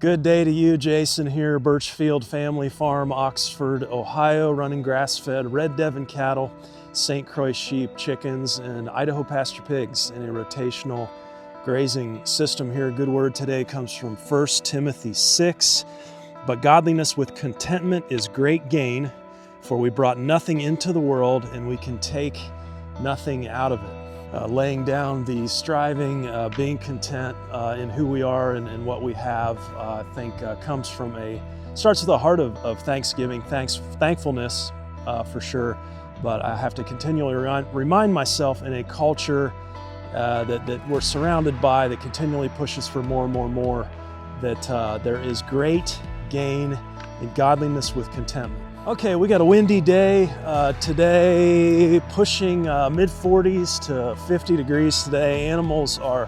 Good day to you, Jason here, Birchfield Family Farm, Oxford, Ohio, running grass-fed Red Devon cattle, St Croix sheep, chickens, and Idaho pasture pigs in a rotational grazing system here. Good word today comes from 1 Timothy 6. But godliness with contentment is great gain, for we brought nothing into the world and we can take nothing out of it. Laying down the striving, being content in who we are and what we have, I think comes from starts with a heart of thanksgiving, thankfulness for sure. But I have to continually remind myself in a culture that we're surrounded by that continually pushes for more and more and more, that there is great gain in godliness with contentment. Okay, we got a windy day today, pushing mid-40s to 50 degrees today. Animals are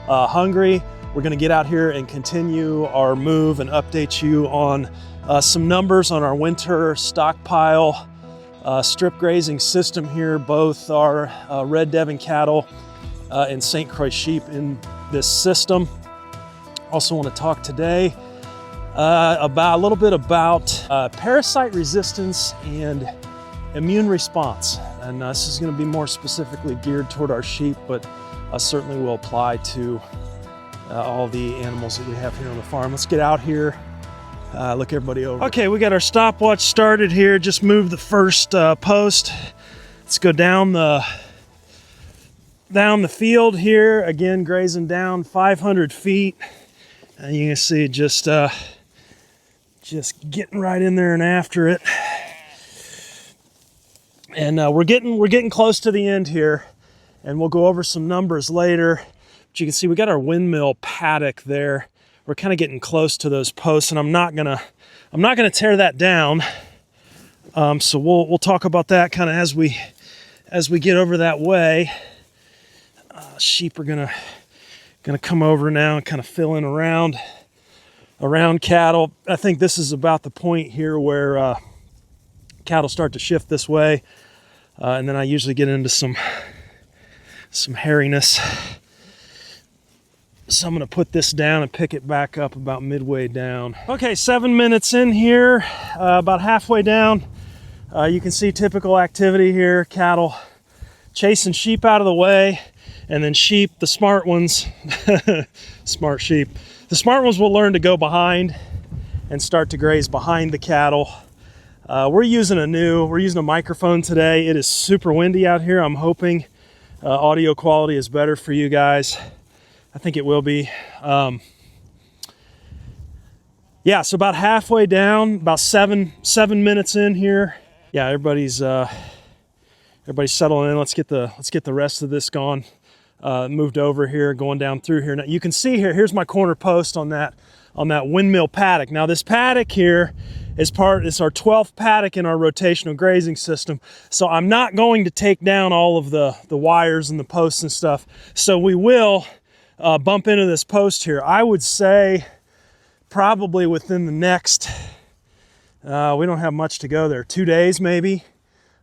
hungry. We're gonna get out here and continue our move and update you on some numbers on our winter stockpile strip grazing system here. Both our Red Devon cattle and St Croix sheep in this system. Also want to talk today about a little bit about parasite resistance and immune response. And this is going to be more specifically geared toward our sheep, but certainly will apply to all the animals that we have here on the farm. Let's get out here, look everybody over. Okay, we got our stopwatch started here. Just moved the first post. Let's go down the field here. Again, grazing down 500 feet. And you can see just getting right in there and after it. And we're getting close to the end here, and we'll go over some numbers later. But you can see we got our windmill paddock there. We're kind of getting close to those posts, and I'm not gonna tear that down. So we'll talk about that kind of as we get over that way. Sheep are gonna come over now and kind of fill in around cattle. I think this is about the point here where cattle start to shift this way, and then I usually get into some hairiness. So I'm going to put this down and pick it back up about midway down. Okay, 7 minutes in here, about halfway down. You can see typical activity here, cattle chasing sheep out of the way, and then sheep, the smart ones, smart sheep. The smart ones will learn to go behind and start to graze behind the cattle. We're using a microphone today. It is super windy out here. I'm hoping audio quality is better for you guys. I think it will be. Yeah, so about halfway down, about seven minutes in here. Yeah, everybody's settling in. Let's get the rest of this gone. Moved over here, going down through here. Now you can see here's my corner post on that windmill paddock. Now this paddock here is our 12th paddock in our rotational grazing system. So I'm not going to take down all of the wires and the posts and stuff. So we will bump into this post here. I would say probably within the next, we don't have much to go there, 2 days maybe.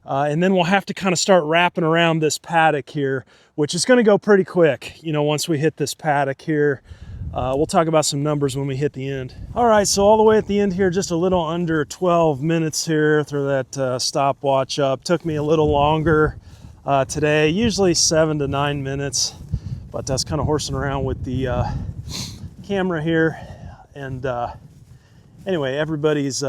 And then we'll have to kind of start wrapping around this paddock here, which is going to go pretty quick. You know, once we hit this paddock here, we'll talk about some numbers when we hit the end. All right, so all the way at the end here, just a little under 12 minutes here. Throw that stopwatch up. Took me a little longer today, usually 7 to 9 minutes, but that's kind of horsing around with the camera here. And anyway, everybody's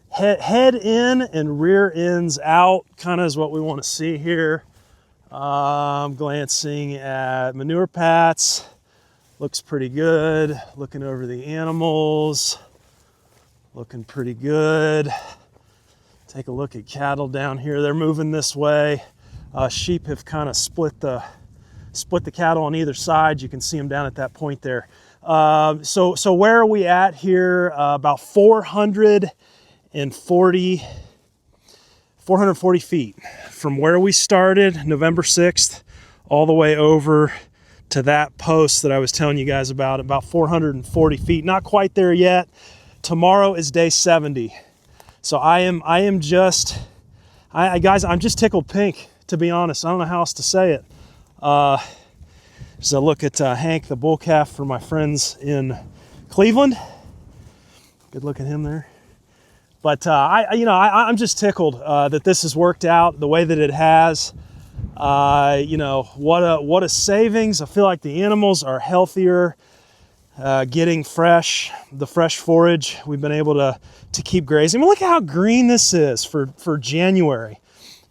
head in and rear ends out, kind of is what we want to see here. I'm glancing at manure pats. Looks pretty good. Looking over the animals. Looking pretty good. Take a look at cattle down here. They're moving this way. Sheep have kind of split the cattle on either side. You can see them down at that point there. So where are we at here? About 440 feet from where we started November 6th all the way over to that post that I was telling you guys about 440 feet. Not quite there yet. Tomorrow is day 70. So I'm just tickled pink, to be honest. I don't know how else to say it. As I look at Hank, the bull calf, for my friends in Cleveland. Good look at him there. But I'm just tickled that this has worked out the way that it has. What a savings. I feel like the animals are healthier, getting the fresh forage. We've been able to keep grazing. I mean, look at how green this is for January.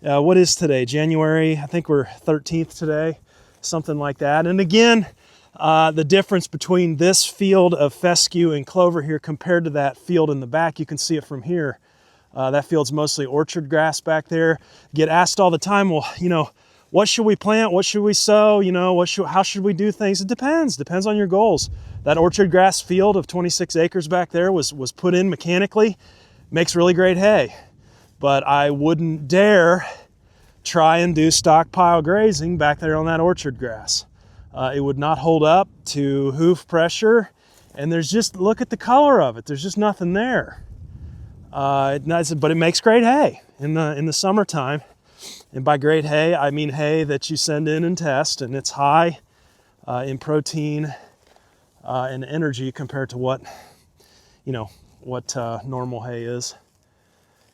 What is today? January, I think we're 13th today, something like that. And again, the difference between this field of fescue and clover here compared to that field in the back, you can see it from here. That field's mostly orchard grass back there. Get asked all the time, well, what should we plant? What should we sow? How should we do things? It depends on your goals. That orchard grass field of 26 acres back there was put in mechanically, makes really great hay. But I wouldn't dare try and do stockpile grazing back there on that orchard grass. It would not hold up to hoof pressure, and look at the color of it. There's just nothing there. But it makes great hay in the summertime. And by great hay, I mean hay that you send in and test, and it's high in protein and energy compared to what normal hay is.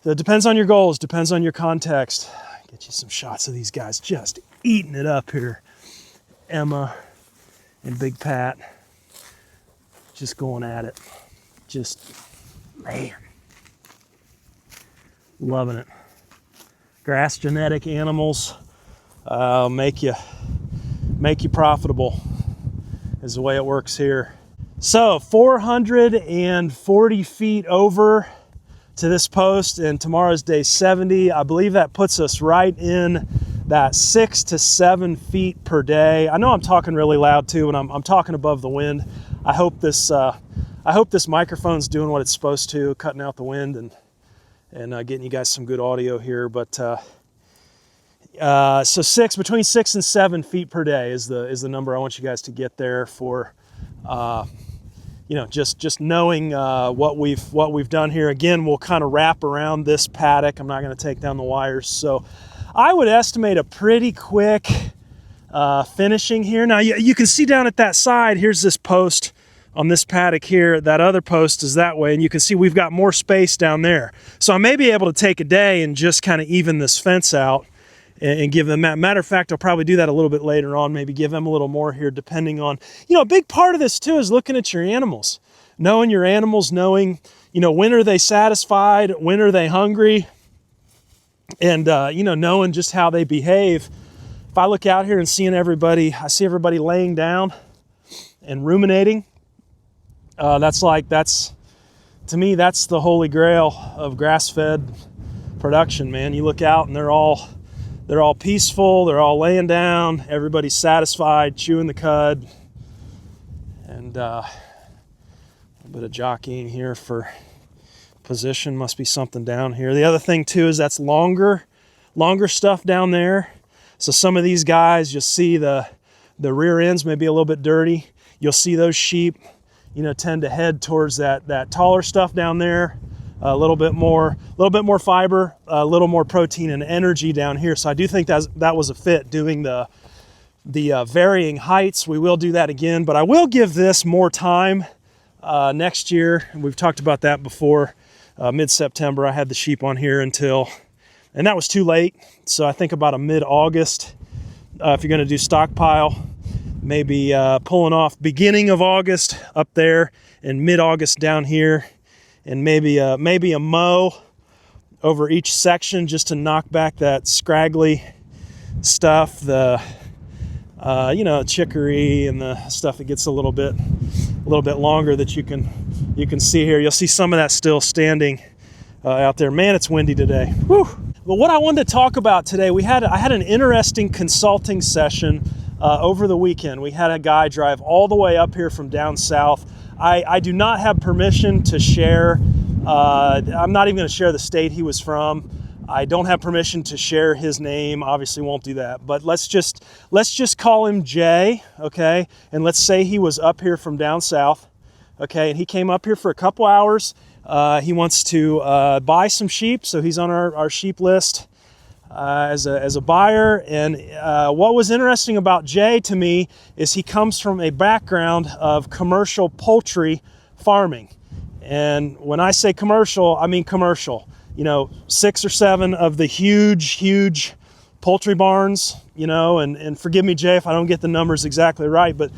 So it depends on your goals, depends on your context. Get you some shots of these guys just eating it up here. Emma and Big Pat just going at it. Man, loving it. Grass genetic animals make you profitable is the way it works here. So 440 feet over to this post, and tomorrow's day 70. I believe that puts us right in that 6 to 7 feet per day. I know I'm talking really loud too, and I'm talking above the wind. I hope this microphone's doing what it's supposed to, cutting out the wind and getting you guys some good audio here. But so between 6 and 7 feet per day is the number I want you guys to get there for. Just knowing what we've done here. Again, we'll kind of wrap around this paddock. I'm not going to take down the wires, so I would estimate a pretty quick finishing here. Now you can see down at that side, here's this post on this paddock here. That other post is that way, and you can see we've got more space down there. So I may be able to take a day and just kind of even this fence out and give them that. Matter of fact, I'll probably do that a little bit later on, maybe give them a little more here, depending on, a big part of this too is looking at your animals, knowing your animals, knowing, when are they satisfied, when are they hungry, and, knowing just how they behave. If I look out here and I see everybody laying down and ruminating, to me, that's the holy grail of grass-fed production, man. You look out and they're all peaceful, they're all laying down, everybody's satisfied, chewing the cud, and a bit of jockeying here for position. Must be something down here. The other thing too is that's longer stuff down there. So some of these guys, you'll see the rear ends may be a little bit dirty. You'll see those sheep, tend to head towards that taller stuff down there. A little bit more fiber, a little more protein and energy down here. So I do think that was a fit, doing the varying heights. We will do that again, but I will give this more time next year. We've talked about that before. Mid-September, I had the sheep on here and that was too late. So I think about a mid-August, if you're going to do stockpile, maybe pulling off beginning of August up there and mid-August down here. And maybe a mow over each section just to knock back that scraggly stuff, the chicory and the stuff that gets a little bit longer that you can see here. You'll see some of that still standing out there. Man, it's windy today. Whew. But what I wanted to talk about today, I had an interesting consulting session over the weekend. We had a guy drive all the way up here from down south. I do not have permission to share. I'm not even going to share the state he was from. I don't have permission to share his name. Obviously won't do that. But let's just call him Jay, okay? And let's say he was up here from down south, okay? And he came up here for a couple hours. He wants to buy some sheep, so he's on our sheep list as a buyer. And what was interesting about Jay to me is he comes from a background of commercial poultry farming. And when I say commercial, I mean commercial. 6 or 7 of the huge poultry barns, and forgive me, Jay, if I don't get the numbers exactly right, but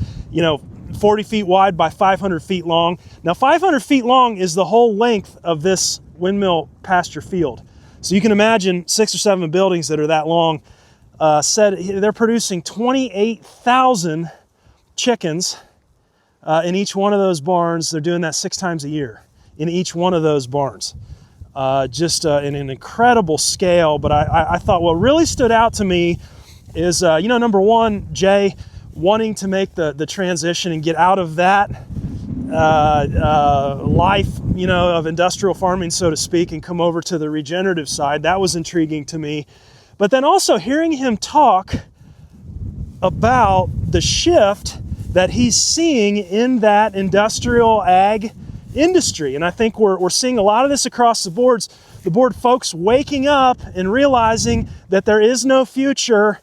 40 feet wide by 500 feet long. Now 500 feet long is the whole length of this windmill pasture field. So you can imagine 6 or 7 buildings that are that long. They're producing 28,000 chickens in each one of those barns. They're doing that 6 times a year in each one of those barns. Just in an incredible scale. But I thought what really stood out to me is, number one, Jay wanting to make the transition and get out of that life, of industrial farming, so to speak, and come over to the regenerative side. That was intriguing to me. But then also hearing him talk about the shift that he's seeing in that industrial ag industry. And I think we're seeing a lot of this across the board, folks waking up and realizing that there is no future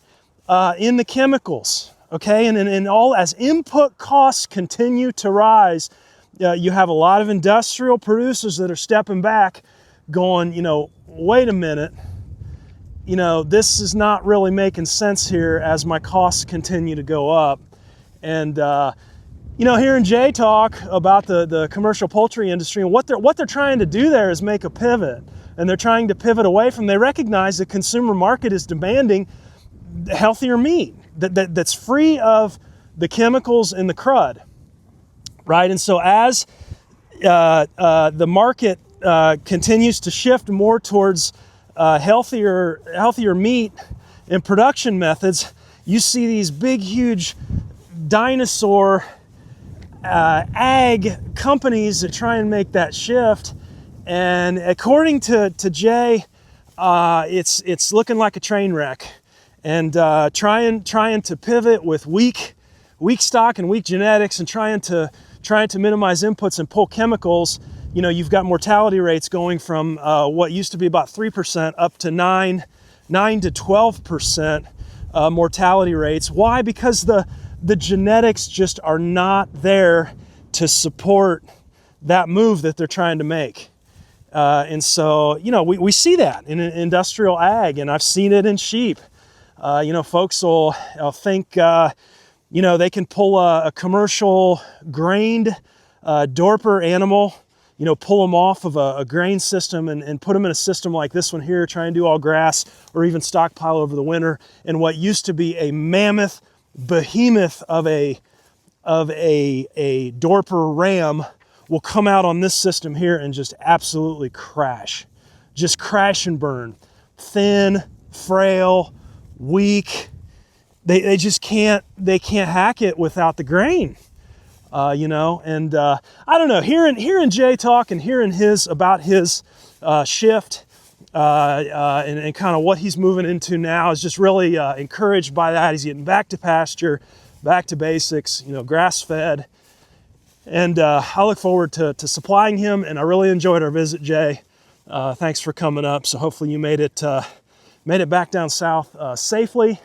in the chemicals. Okay, and all as input costs continue to rise, you have a lot of industrial producers that are stepping back, going, wait a minute, this is not really making sense here as my costs continue to go up. And hearing Jay talk about the commercial poultry industry, and what they're trying to do there is make a pivot, and they're trying to pivot away from. They recognize the consumer market is demanding healthier meat that's free of the chemicals and the crud, right? And so as the market continues to shift more towards healthier meat and production methods, you see these big, huge dinosaur ag companies that try and make that shift. And according to Jay, it's looking like a train wreck. And trying to pivot with weak stock and weak genetics, and trying to minimize inputs and pull chemicals. You've got mortality rates going from what used to be about 3% up to 9 to 12% mortality rates. Why? Because the genetics just are not there to support that move that they're trying to make. And so, we see that in industrial ag, and I've seen it in sheep. Folks will think, they can pull a commercial grained Dorper animal, pull them off of a grain system and put them in a system like this one here, try and do all grass or even stockpile over the winter. And what used to be a mammoth behemoth of a Dorper ram will come out on this system here and just absolutely crash and burn. Thin, frail, weak. They just can't hack it without the grain. And I don't know, hearing Jay talk and hearing about his shift and kind of what he's moving into now is just really encouraged by that. He's getting back to pasture, back to basics, grass-fed. And I look forward to supplying him, and I really enjoyed our visit, Jay. Thanks for coming up. So hopefully you made it back down south safely.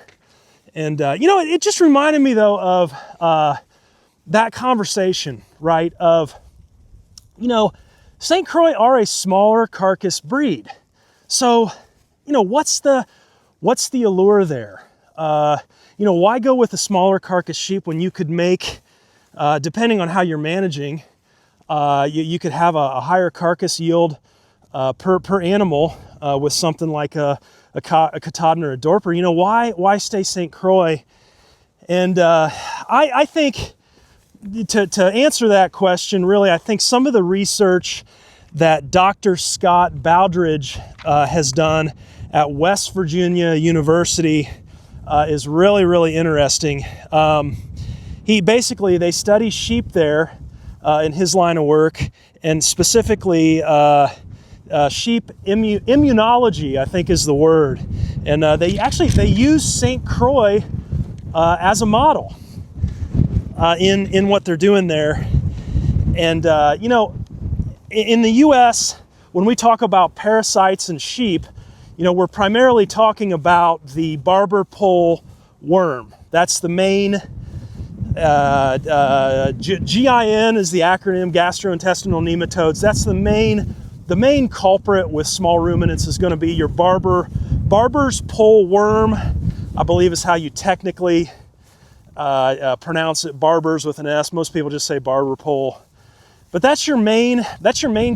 And, it just reminded me, though, of that conversation, right, of, St. Croix are a smaller carcass breed. So, what's the allure there? Why go with a smaller carcass sheep when you could make, depending on how you're managing, you could have a higher carcass yield per animal with something like a Katahdin or a Dorper. Why stay St. Croix? And I think to answer that question, really, I think some of the research that Dr. Scott Bowdridge has done at West Virginia University is really, really interesting. They study sheep there in his line of work, and specifically sheep immunology, I think is the word. And they use St. Croix as a model in what they're doing there. And in the U.S., when we talk about parasites in sheep, we're primarily talking about the barber pole worm. That's the main GIN is the acronym, gastrointestinal nematodes. That's the main culprit with small ruminants is going to be your barber's pole worm, I believe is how you technically pronounce it, barbers with an S. Most people just say barber pole. But that's your main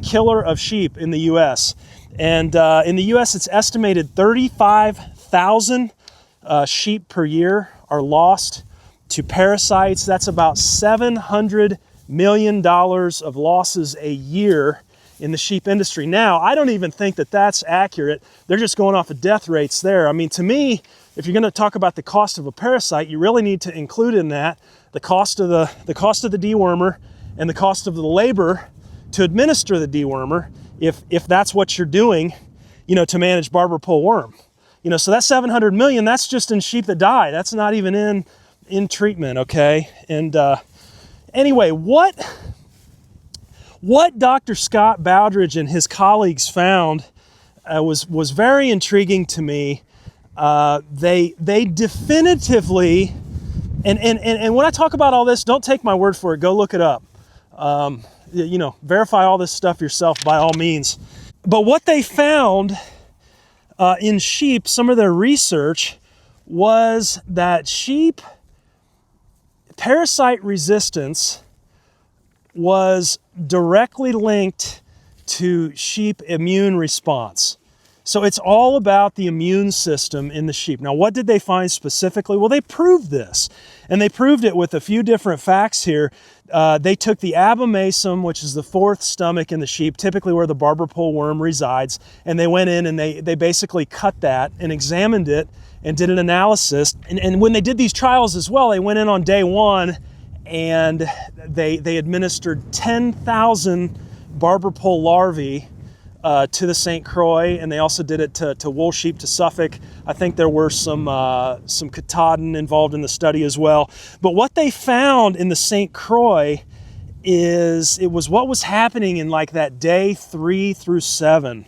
killer of sheep in the U.S. And in the U.S., it's estimated 35,000 sheep per year are lost to parasites. That's about $700 million of losses a year in the sheep industry. Now, I don't even think that that's accurate. They're just going off of death rates there. I mean, to me, if you're going to talk about the cost of a parasite, you really need to include in that the cost of the dewormer and the cost of the labor to administer the dewormer, if that's what you're doing, to manage barber pole worm. So that 700 million, that's just in sheep that die. That's not even in treatment, okay? And anyway, what Dr. Scott Bowdridge and his colleagues found was very intriguing to me. They definitively, and when I talk about all this, don't take my word for it. Go look it up. Verify all this stuff yourself by all means. But what they found in sheep, some of their research was that sheep parasite resistance was directly linked to sheep immune response. So it's all about the immune system in the sheep. Now, what did they find specifically? Well, they proved this, and they proved it with a few different facts here. They took the abomasum, which is the fourth stomach in the sheep, typically where the barber pole worm resides, and they went in and they basically cut that and examined it and did an analysis. And when they did these trials as well, they went in on day one and they administered 10,000 barber pole larvae to the St Croix, and they also did it to wool sheep, to Suffolk. I think there were some Katahdin involved in the study as well. But what they found in the St Croix is it was what was happening in like that day 3 through 7.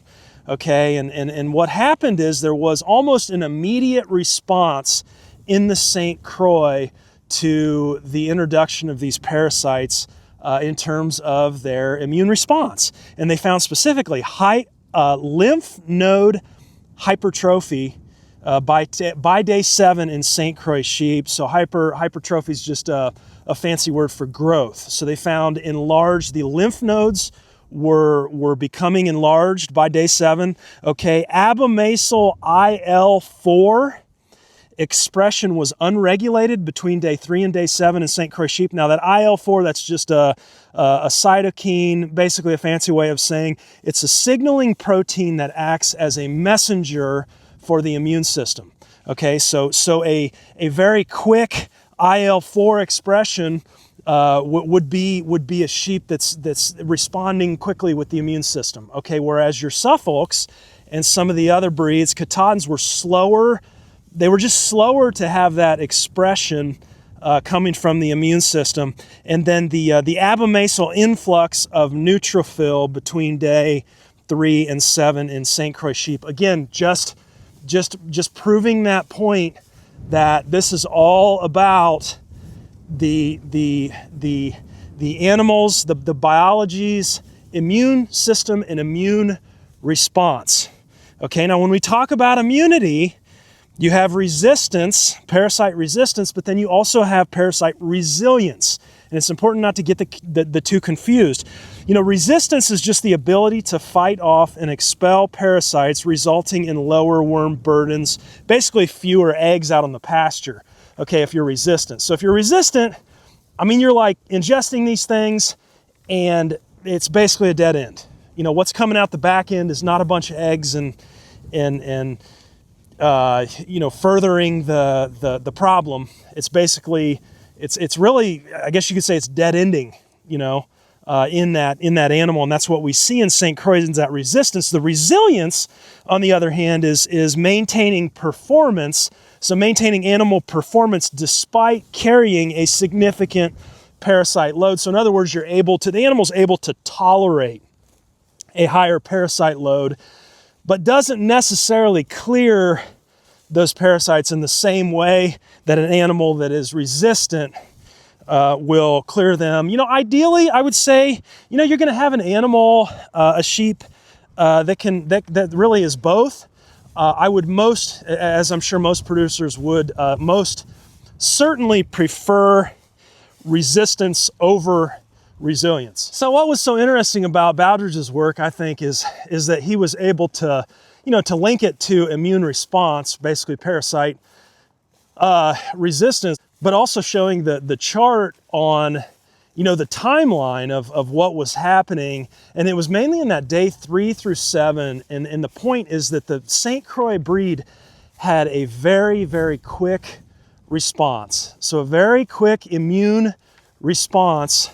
Okay, and what happened is there was almost an immediate response in the St Croix to the introduction of these parasites in terms of their immune response. And they found specifically high lymph node hypertrophy by day 7 in St Croix sheep. So hypertrophy is just a fancy word for growth. So they found the lymph nodes were becoming enlarged by day 7. Okay, abomasal IL-4 expression was unregulated between day 3 and day 7 in St. Croix sheep. Now that IL-4, that's just a cytokine, basically a fancy way of saying it's a signaling protein that acts as a messenger for the immune system. Okay, so a very quick IL-4 expression would be a sheep that's responding quickly with the immune system. Okay, whereas your Suffolks and some of the other breeds, Katahdins, were slower. They were just slower to have that expression coming from the immune system. And then the abomasal influx of neutrophil between day 3 and 7 in St. Croix sheep. Again, just proving that point that this is all about the animals, the biology's immune system and immune response. Okay, now when we talk about immunity, you have resistance, parasite resistance, but then you also have parasite resilience. And it's important not to get the two confused. Resistance is just the ability to fight off and expel parasites, resulting in lower worm burdens, basically fewer eggs out on the pasture, okay, if you're resistant. So if you're resistant, you're like ingesting these things and it's basically a dead end. What's coming out the back end is not a bunch of eggs and furthering the problem. It's basically, it's really, I guess you could say it's dead ending, in that animal. And that's what we see in St. Croix, is that resistance. The resilience, on the other hand, is maintaining performance. So maintaining animal performance despite carrying a significant parasite load. So in other words, the animal's able to tolerate a higher parasite load, but doesn't necessarily clear those parasites in the same way that an animal that is resistant will clear them. Ideally, I would say, you're going to have an animal, a sheep, that really is both. I would as I'm sure most producers would, most certainly prefer resistance over resilience. So what was so interesting about Bowdridge's work, I think, is that he was able to, to link it to immune response, basically parasite resistance, but also showing the chart on, the timeline of what was happening. And it was mainly in that day 3 through 7. And the point is that the St Croix breed had a very, very quick response. So a very quick immune response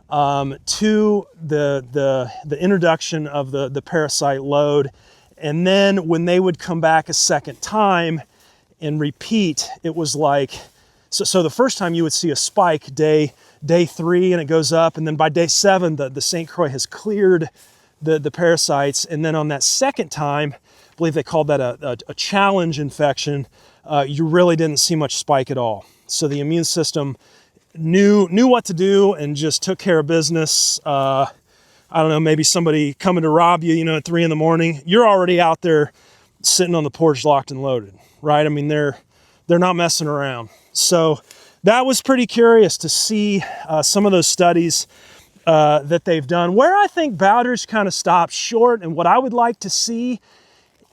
to the introduction of the parasite load. And then when they would come back a second time and repeat, it was like, so the first time you would see a spike day 3 and it goes up, and then by day 7 the St. Croix has cleared the parasites, and then on that second time, I believe they called that a challenge infection, you really didn't see much spike at all. So the immune system knew what to do and just took care of business. I don't know, maybe somebody coming to rob you, at 3 in the morning, you're already out there sitting on the porch locked and loaded, right? I mean, they're not messing around. So that was pretty curious to see some of those studies that they've done. Where I think Bowdridge kind of stopped short, and what I would like to see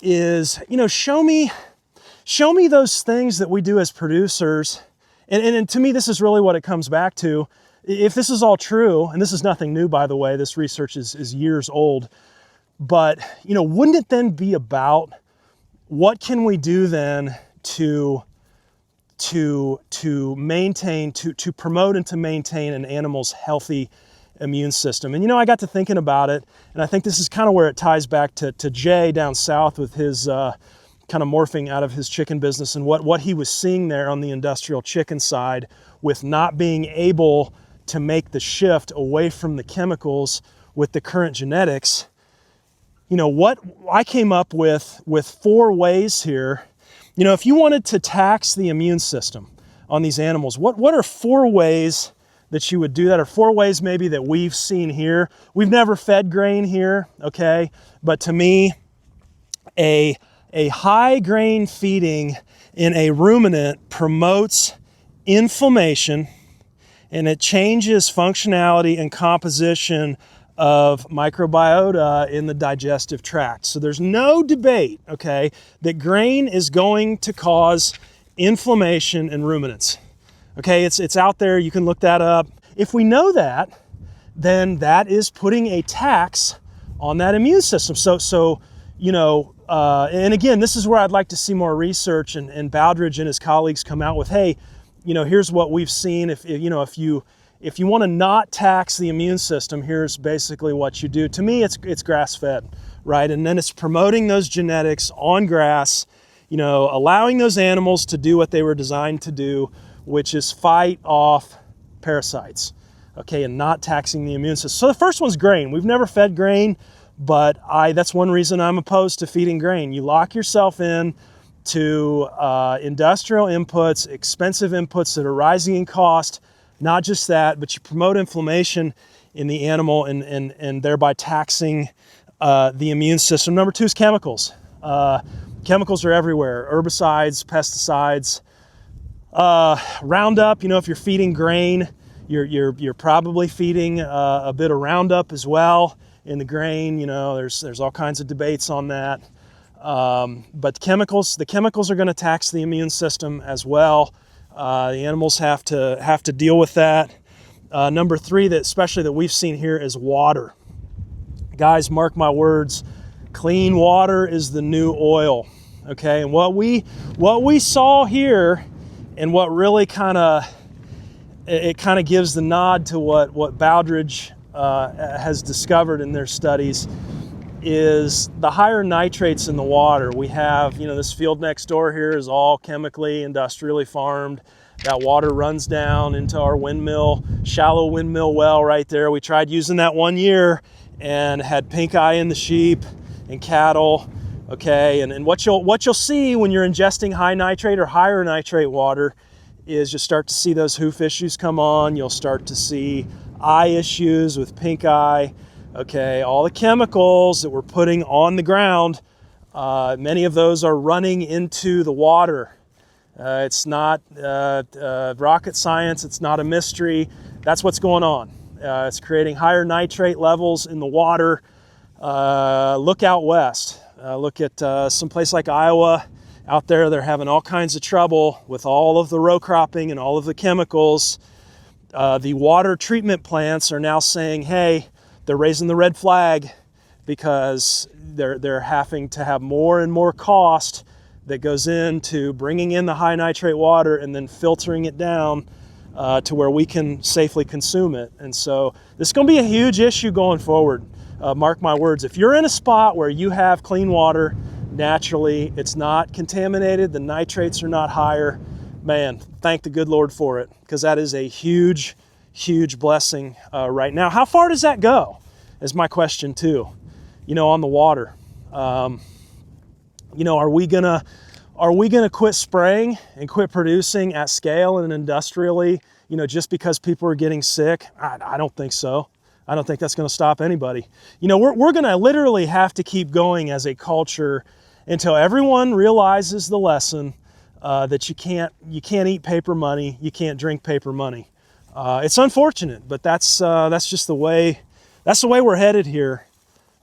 is, show me those things that we do as producers. And to me, this is really what it comes back to. If this is all true, and this is nothing new, by the way, this research is years old, but, wouldn't it then be about what can we do then to maintain, to promote and to maintain an animal's healthy immune system? And, I got to thinking about it, and I think this is kind of where it ties back to Jay down south with his kind of morphing out of his chicken business and what he was seeing there on the industrial chicken side with not being able to make the shift away from the chemicals with the current genetics. What I came up with 4 ways here. If you wanted to tax the immune system on these animals, what are 4 ways that you would do that, or 4 ways maybe that we've seen here? We've never fed grain here, okay? But to me, a high grain feeding in a ruminant promotes inflammation, and it changes functionality and composition of microbiota in the digestive tract. So there's no debate, okay, that grain is going to cause inflammation in ruminants. Okay, it's out there, you can look that up. If we know that, then that is putting a tax on that immune system. So and again, this is where I'd like to see more research, and Bowdridge and his colleagues come out with, hey, here's what we've seen. If you want to not tax the immune system, here's basically what you do. To me, it's grass-fed, right? And then it's promoting those genetics on grass, allowing those animals to do what they were designed to do, which is fight off parasites, okay, and not taxing the immune system. So the first one's grain. We've never fed grain, but that's one reason I'm opposed to feeding grain. You lock yourself in to industrial inputs, expensive inputs that are rising in cost. Not just that, but you promote inflammation in the animal and thereby taxing the immune system. Number 2 is chemicals. Chemicals are everywhere. Herbicides, pesticides, Roundup. If you're feeding grain, you're probably feeding a bit of Roundup as well in the grain. There's all kinds of debates on that. But the chemicals are going to tax the immune system as well. The animals have to deal with that. Number 3, especially that we've seen here, is water. Guys, mark my words, clean water is the new oil. Okay, and what we saw here, and what really kind of gives the nod to what Bowdridge has discovered in their studies, is the higher nitrates in the water. We have, this field next door here is all chemically, industrially farmed. That water runs down into our shallow windmill well right there. We tried using that one year and had pink eye in the sheep and cattle. Okay, and what you'll see when you're ingesting high nitrate or higher nitrate water is you'll start to see those hoof issues come on. You'll start to see eye issues with pink eye. Okay, all the chemicals that we're putting on the ground, many of those are running into the water. It's not rocket science. It's not a mystery. That's what's going on. It's creating higher nitrate levels in the water. Look out west. Look at some place like Iowa. Out there, they're having all kinds of trouble with all of the row cropping and all of the chemicals. The water treatment plants are now saying, hey, they're raising the red flag because they're having to have more and more cost that goes into bringing in the high nitrate water and then filtering it down to where we can safely consume it. And so this is going to be a huge issue going forward. Mark my words. If you're in a spot where you have clean water, naturally, it's not contaminated, the nitrates are not higher, man, thank the good Lord for it, because that is a huge, huge blessing right now. How far does that go is my question too, on the water. Are we gonna quit spraying and quit producing at scale and industrially, just because people are getting sick? I don't think so. I don't think that's going to stop anybody. We're going to literally have to keep going as a culture until everyone realizes the lesson that you can't eat paper money, you can't drink paper money. It's unfortunate, but that's just the way we're headed here.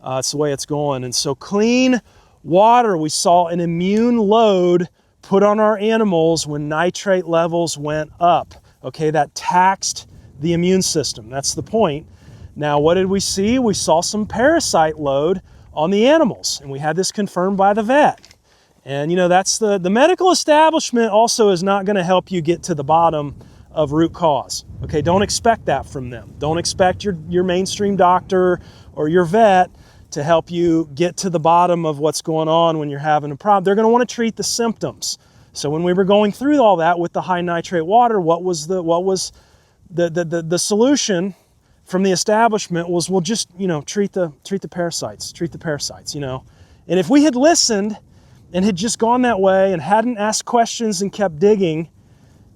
It's the way it's going. And so clean water, we saw an immune load put on our animals when nitrate levels went up. Okay, that taxed the immune system. That's the point. Now, what did we see? We saw some parasite load on the animals, and we had this confirmed by the vet. And that's the medical establishment also is not going to help you get to the bottom of root cause. Okay, don't expect that from them. Don't expect your mainstream doctor or your vet to help you get to the bottom of what's going on when you're having a problem. They're going to want to treat the symptoms. So when we were going through all that with the high nitrate water, what was the solution from the establishment was, we'll just, treat the parasites, And if we had listened and had just gone that way and hadn't asked questions and kept digging,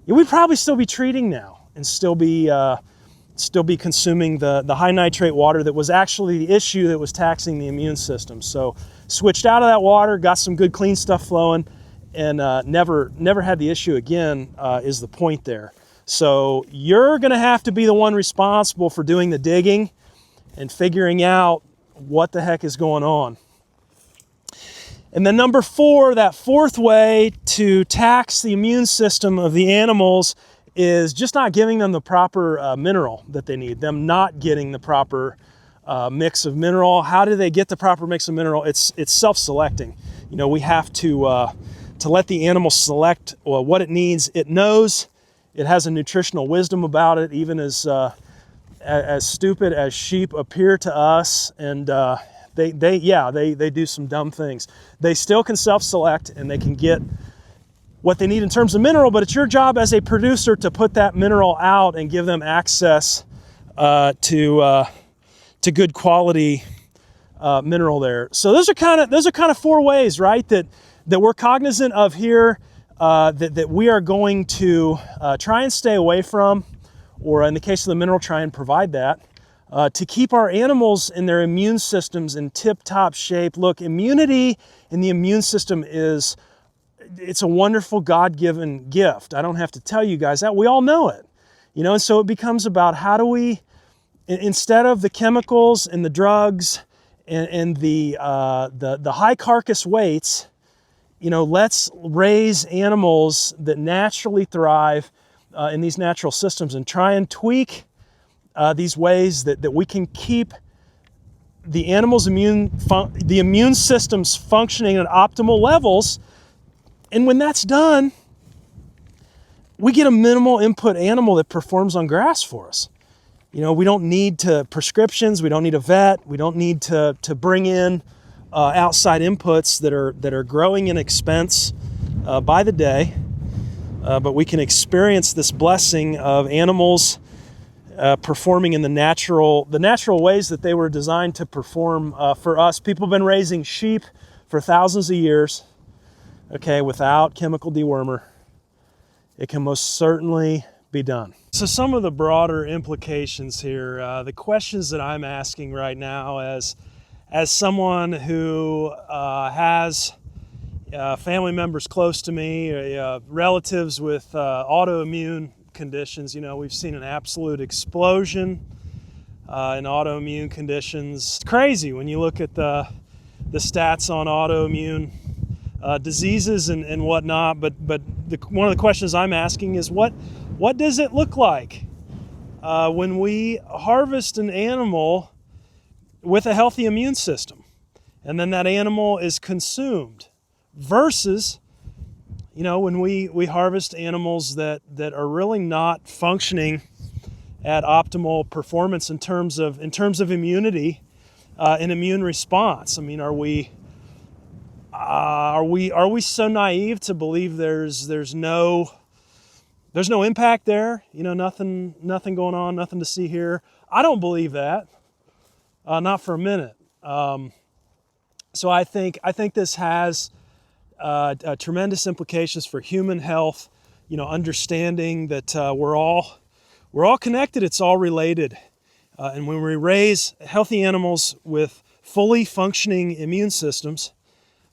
we'd probably still be treating now and still be consuming the high nitrate water that was actually the issue that was taxing the immune system. So switched out of that water, got some good clean stuff flowing, and never had the issue again, is the point there. So you're going to have to be the one responsible for doing the digging and figuring out what the heck is going on. And then number 4, that fourth way to tax the immune system of the animals is just not giving them the proper mineral that they need, them not getting the proper mix of mineral. How do they get the proper mix of mineral? It's self-selecting. We have to let the animal select what it needs. It knows. It has a nutritional wisdom about it, even as stupid as sheep appear to us, and they do some dumb things. They still can self-select and they can get what they need in terms of mineral, but it's your job as a producer to put that mineral out and give them access to good quality mineral there. So those are kind of 4 ways, right, that we're cognizant of here. That we are going to try and stay away from, or in the case of the mineral, try and provide that, to keep our animals and their immune systems in tip-top shape. Look, immunity in the immune system it's a wonderful God-given gift. I don't have to tell you guys that. We all know it. And so it becomes about how do we, instead of the chemicals and the drugs and the high carcass weights, let's raise animals that naturally thrive in these natural systems and try and tweak these ways that we can keep the animal's immune systems functioning at optimal levels. And when that's done, we get a minimal input animal that performs on grass for us. We don't need prescriptions. We don't need a vet. We don't need to bring in outside inputs that are growing in expense by the day, but we can experience this blessing of animals performing in the natural ways that they were designed to perform for us. People have been raising sheep for thousands of years, okay, without chemical dewormer, it can most certainly be done. So some of the broader implications here, the questions that I'm asking right now as someone who has family members close to me, relatives with autoimmune conditions. You know, we've seen an absolute explosion in autoimmune conditions. It's crazy when you look at the stats on autoimmune diseases and whatnot, but one of the questions I'm asking is what does it look like when we harvest an animal with a healthy immune system and then that animal is consumed versus, you know, when we harvest animals that are really not functioning at optimal performance in terms of immunity and immune response. I mean, are we so naive to believe there's no impact there? You know, nothing going on, nothing to see here. I don't believe that, not for a minute. So I think this has tremendous implications for human health. You know, understanding that we're all connected. It's all related, and when we raise healthy animals with fully functioning immune systems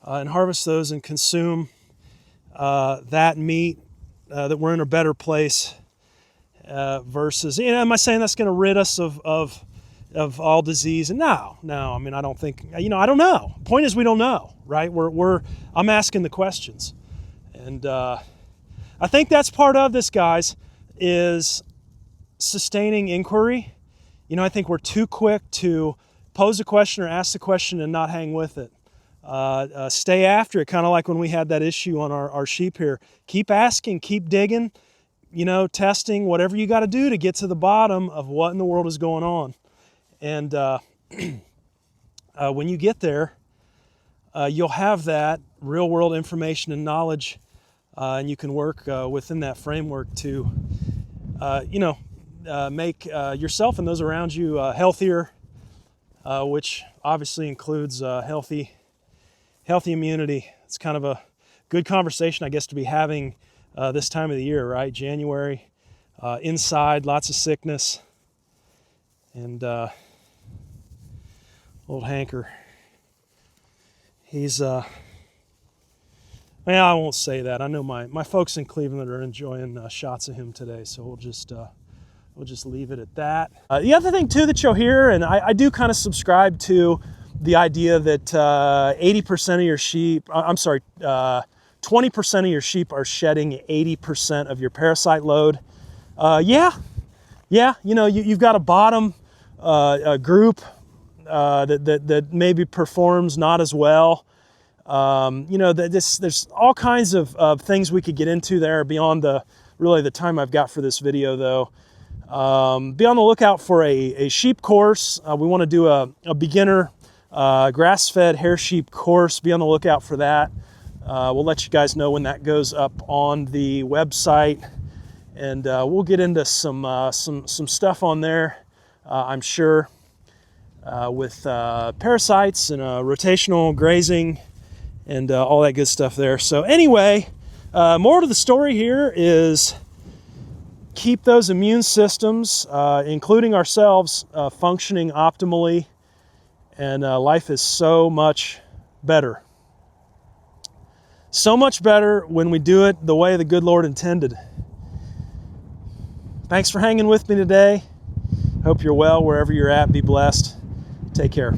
and harvest those and consume that meat, that we're in a better place versus, you know, am I saying that's going to rid us of all disease? And no, I mean, I don't think, you know, I don't know. Point is, we don't know, right? I'm asking the questions. And I think that's part of this, guys, is sustaining inquiry. You know, I think we're too quick to pose a question or ask the question and not hang with it. Stay after it, kind of like when we had that issue on our sheep here. Keep asking, keep digging, you know, testing, whatever you got to do to get to the bottom of what in the world is going on. And when you get there, you'll have that real world information and knowledge, and you can work within that framework to, make yourself and those around you healthier, which obviously includes healthy immunity. It's kind of a good conversation, I guess, to be having this time of the year, right? January, inside, lots of sickness, and old Hanker. He's, I won't say that. I know my folks in Cleveland are enjoying shots of him today, so we'll just leave it at that. The other thing too that you'll hear, and I do kind of subscribe to the idea that 80% of your sheep, 20% of your sheep are shedding 80% of your parasite load. Yeah, you know, you've got a bottom group that maybe performs not as well. You know, there's all kinds of things we could get into there beyond the time I've got for this video, though. Be on the lookout for a sheep course. We want to do a beginner grass-fed hair sheep course. Be on the lookout for that. We'll let you guys know when that goes up on the website, and we'll get into some stuff on there, I'm sure, with parasites and rotational grazing and all that good stuff there. So anyway, more to the story here is keep those immune systems, including ourselves, functioning optimally, and life is so much better. So much better when we do it the way the good Lord intended. Thanks for hanging with me today. Hope you're well wherever you're at. Be blessed. Take care.